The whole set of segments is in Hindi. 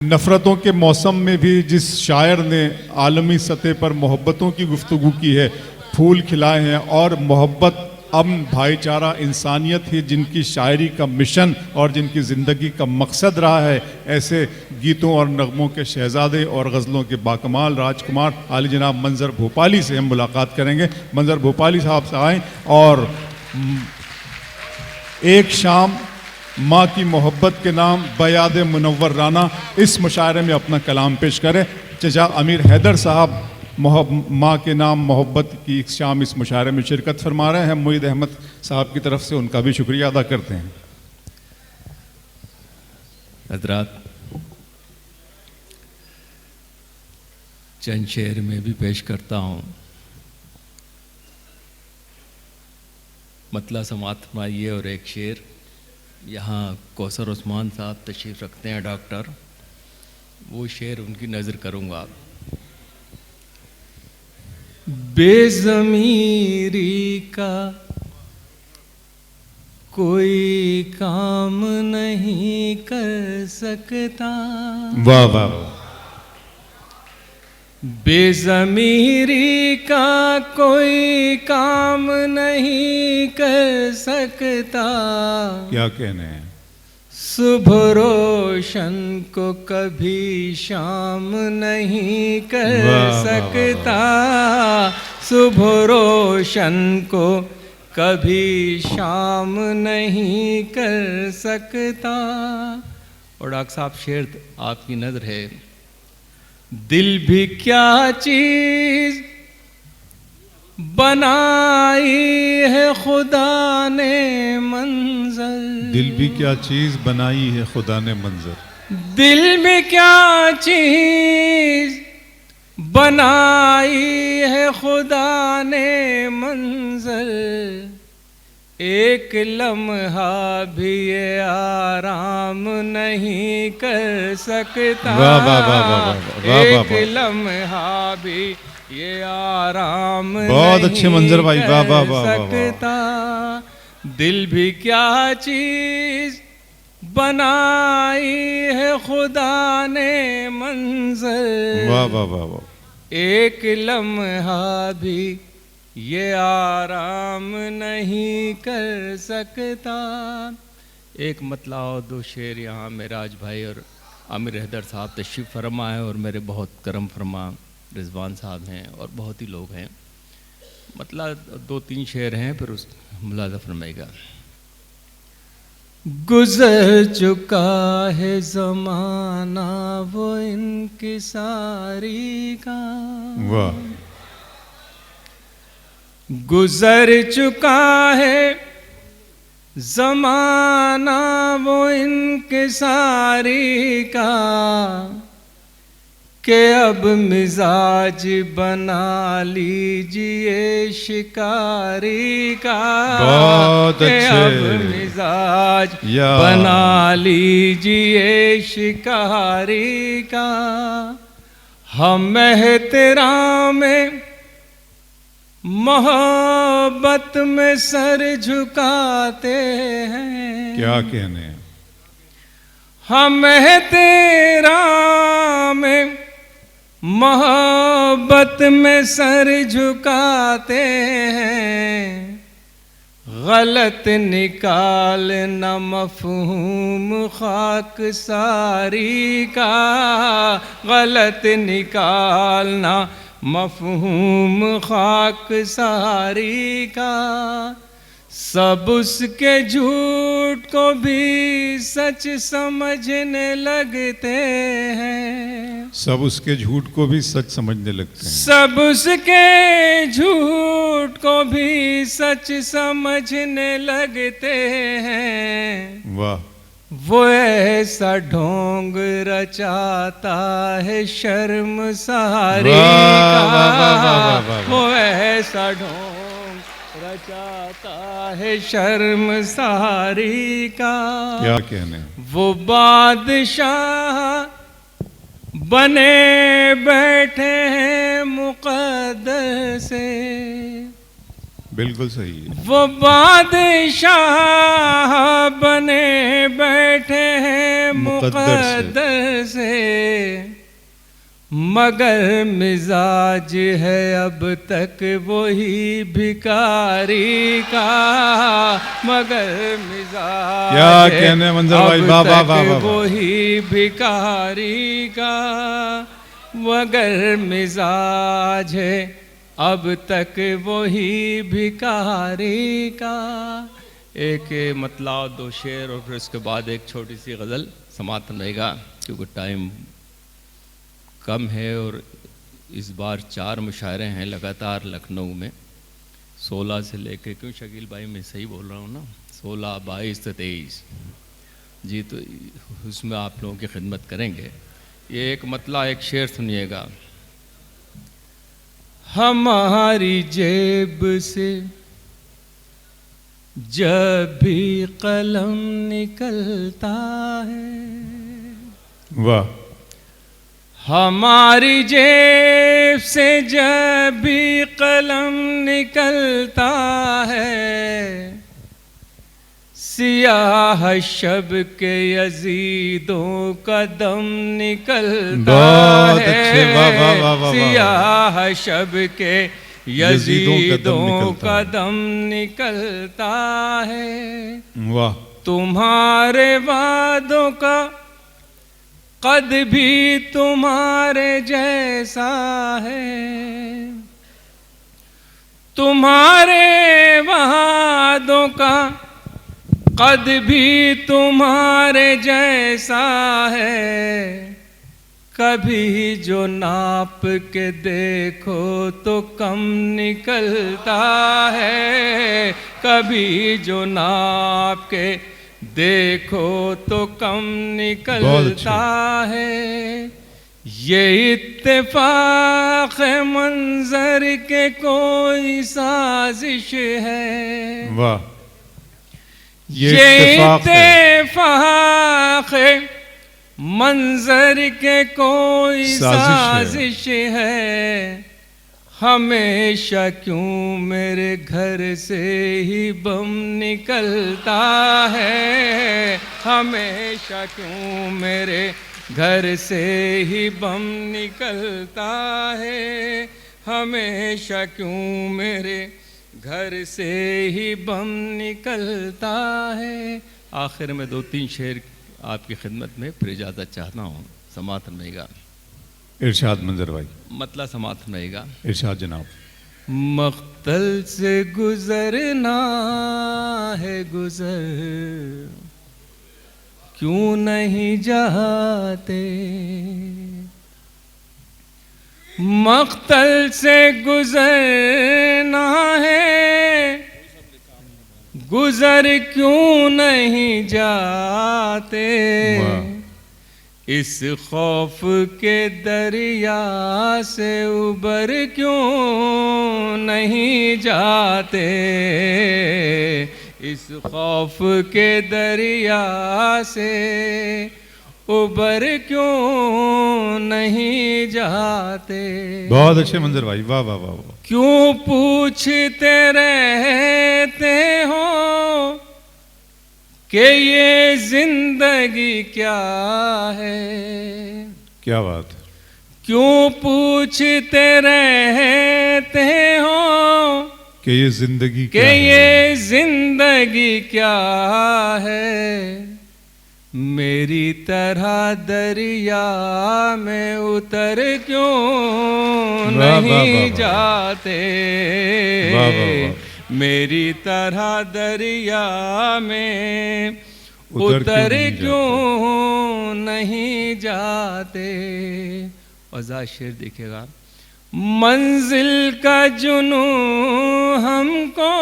नफ़रतों के मौसम में भी जिस शायर ने आलमी सतह पर मोहब्बतों की गुफ्तगू की है, फूल खिलाए हैं और मोहब्बत, अमन, भाईचारा, इंसानियत ही जिनकी शायरी का मिशन और जिनकी ज़िंदगी का मकसद रहा है, ऐसे गीतों और नगमों के शहज़ादे और गज़लों के बाकमाल राजकुमार आली जनाब मंज़र भोपाली से हम मुलाकात करेंगे। मंज़र भोपाली साहब से आएँ और एक शाम माँ की मोहब्बत के नाम बयाद मुनव्वर राना इस मुशायरे में अपना कलाम पेश करें। चचा अमीर हैदर साहब माँ के नाम मोहब्बत की एक शाम इस मुशायरे में शिरकत फरमा रहे हैं। मुईद अहमद साहब की तरफ से उनका भी शुक्रिया अदा करते हैं। हज़रात, चंद शेर में भी पेश करता हूँ। मतला समात फरमाइए। और एक शेर यहाँ कौसर उस्मान साहब तशरीफ़ रखते हैं डॉक्टर, वो शेर उनकी नज़र करूँगा। बेज़मीरी का कोई काम नहीं कर सकता। वाह वाह। बेज़मीरी का कोई काम नहीं कर सकता। क्या कहने हैं। सुबह रोशन को कभी शाम नहीं कर सकता। सुबह रोशन को कभी शाम नहीं कर सकता। और डॉक्टर साहब, शेर आपकी नज़र है। दिल भी क्या चीज़ बनाई है खुदा ने मंजर। दिल भी क्या चीज़ बनाई है खुदा ने मंजर। दिल भी क्या चीज़ बनाई है खुदा ने मंजर। एक लम्हा भी ये आराम नहीं कर सकता। वाह वाह वाह वाह वाह। एक लम्हा भी ये आराम बहुत अच्छे मंजर भाई। वाह वाह वाह सकता। दिल भी क्या चीज़ बनाई है खुदा ने मंजर। वाह वाह वाह वाह। एक लम्हा भी ये आराम नहीं कर सकता। एक मतला और दो शेर यहाँ मेराज भाई और आमिर हैदर साहब तशरीफ़ फरमा है और मेरे बहुत करम फरमा रिजवान साहब हैं और बहुत ही लोग हैं। मतला दो तीन शेर हैं, फिर उस मुलाज़ा फरमाएगा। गुज़र चुका है ज़माना वो इनकिसारी का। वाह। गुज़र चुका है ज़माना वो इनकिसारी का कि अब मिजाज बना लीजिए शिकारी का। बहुत अच्छे। अब मिजाज बना लीजिए शिकारी का। हम एहतराम में मोहब्बत में सर झुकाते हैं। क्या कहने हैं। हम तेरा में मोहब्बत में सर झुकाते हैं। गलत निकालना मफ़हूम खाक सारी का। गलत निकालना मफ़हूम खाक सारी का। सब उसके झूठ को भी सच समझने लगते हैं। सब उसके झूठ को भी सच समझने लगते हैं। सब उसके झूठ को भी सच समझने लगते हैं। वाह। वो ऐसा ढोंग रचाता है शर्म सारी का। वो ऐसा ढोंग रचाता है शर्म सारी का। क्या कहने। वो बादशाह बने बैठे हैं मुक़द्दर से। बिल्कुल सही है। वो बादशाह बने बैठे हैं मुक़द्दर से, मगर मिजाज है अब तक वही भिखारी का, मगर मिजाज क्या कहने मंजर भाई, वाह वाह वाह वाह, वही भिखारी का, मगर मिजाज है अब तक वही भिखारी का। एक मतला और दो शेर और फिर उसके बाद एक छोटी सी गज़ल समाप्त रहेगा, क्योंकि टाइम कम है और इस बार 4 मुशायरे हैं लगातार लखनऊ में, 16 से लेके, क्यों शकील भाई मैं सही बोल रहा हूँ ना, 16, 22 तो 23 जी, तो उसमें आप लोगों की खिदमत करेंगे। ये एक मतला एक शेर सुनिएगा। हमारी जेब से जब भी कलम निकलता है, वाह, हमारी जेब से जब भी कलम निकलता है, सियाह शब के यजीदों का दम निकलता बहुत है, अच्छे, वाह वाह वाह वाह, सियाह शब के यजीदों का है। दम निकलता है। वाह, तुम्हारे वादों का कद भी तुम्हारे जैसा है, तुम्हारे वादों का कद भी तुम्हारे जैसा है, कभी जो नाप के देखो तो कम निकलता है, कभी जो नाप के देखो तो कम निकलता है। ये इत्तेफाक मंजर के कोई साजिश है, वाह, ये इत्तेफाक मंजर के कोई साजिश है। हमेशा क्यों मेरे घर से ही बम निकलता है, हमेशा क्यों मेरे घर से ही बम निकलता है, हमेशा क्यों मेरे घर से ही बम निकलता है। आखिर में 2-3 शेर आपकी खिदमत में फिर इजाज़त चाहता हूँ, समातन रहेगा। इरशाद मंजर भाई, मतला समातन रहेगा। इरशाद जनाब। मख्तल से गुजरना है गुजर, क्यों नहीं जाते, मख्तल से गुजरना है गुजर, क्यों नहीं जाते, इस खौफ के दरिया से उबर क्यों नहीं जाते, इस खौफ के दरिया से उबर क्यों नहीं जाते। बहुत अच्छे मंजर भाई, वाह वाह वाह वाह। क्यों पूछते रहते हो कि ये जिंदगी क्या है, क्या बात, क्यों पूछते रहते हो कि ये जिंदगी कि ये जिंदगी क्या है, मेरी तरह दरिया में उतर क्यों नहीं जाते, मेरी तरह दरिया में उतर क्यों नहीं जाते। वज़ा शेर देखिएगा। मंजिल का जुनू हमको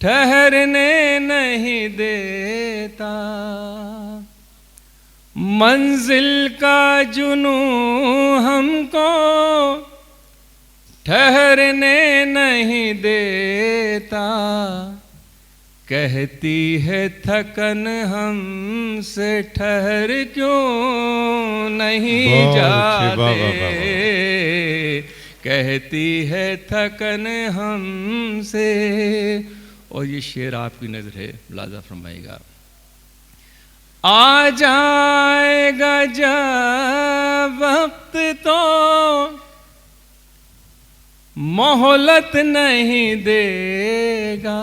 ठहरने नहीं देता, मंजिल का जुनू हमको ठहरने नहीं देता, कहती है थकन हमसे ठहर क्यों नहीं जाते, कहती है थकन हमसे। और ये शेर आपकी नजर है, मुलाजा फरमाइएगा। आ जाएगा जब वक्त तो मोहलत नहीं देगा।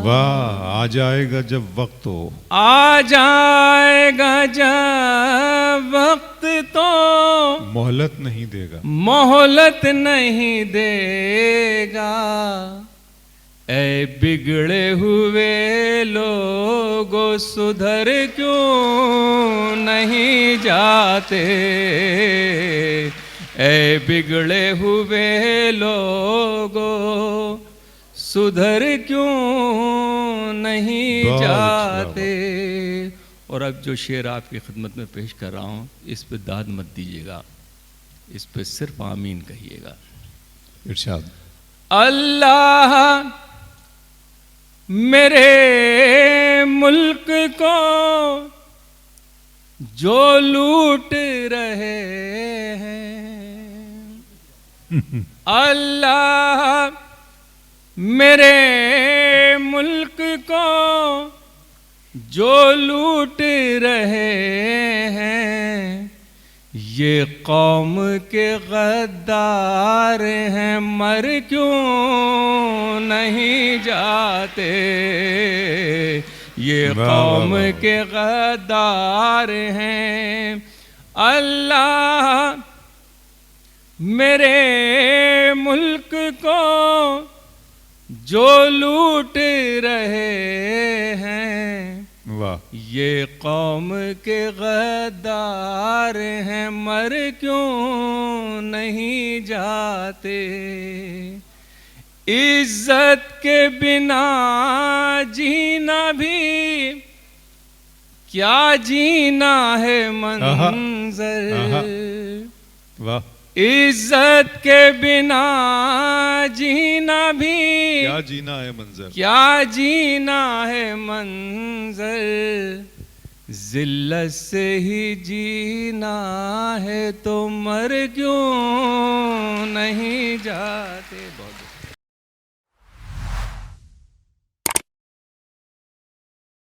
वाह, आ जाएगा जब वक्त हो। आ जाएगा जब वक्त तो मोहलत नहीं देगा। मोहलत नहीं देगा। ऐ बिगड़े हुए लोगों सुधर क्यों नहीं जाते। ऐ बिगड़े हुए लोगों सुधर क्यों नहीं जाते। और अब जो शेर आपकी खिदमत में पेश कर रहा हूँ, इस पे दाद मत दीजिएगा, इस पे सिर्फ आमीन कहिएगा। इरशाद। अल्लाह मेरे मुल्क को जो लूट रहे हैं, अल्लाह मेरे मुल्क को जो लूट रहे हैं, ये कौम के गद्दार हैं, मर क्यों नहीं जाते। ये कौम के गद्दार हैं। अल्लाह मेरे मुल्क को जो लूट रहे हैं, वाह, ये कौम के गद्दार हैं, मर क्यों नहीं जाते। इज्जत के बिना जीना भी क्या जीना है मंजर। वाह, इज्जत के बिना जीना भी क्या जीना है मंजर। क्या जीना है मंजर। जिल्लत से ही जीना है तो मर क्यों नहीं जाते। बहुत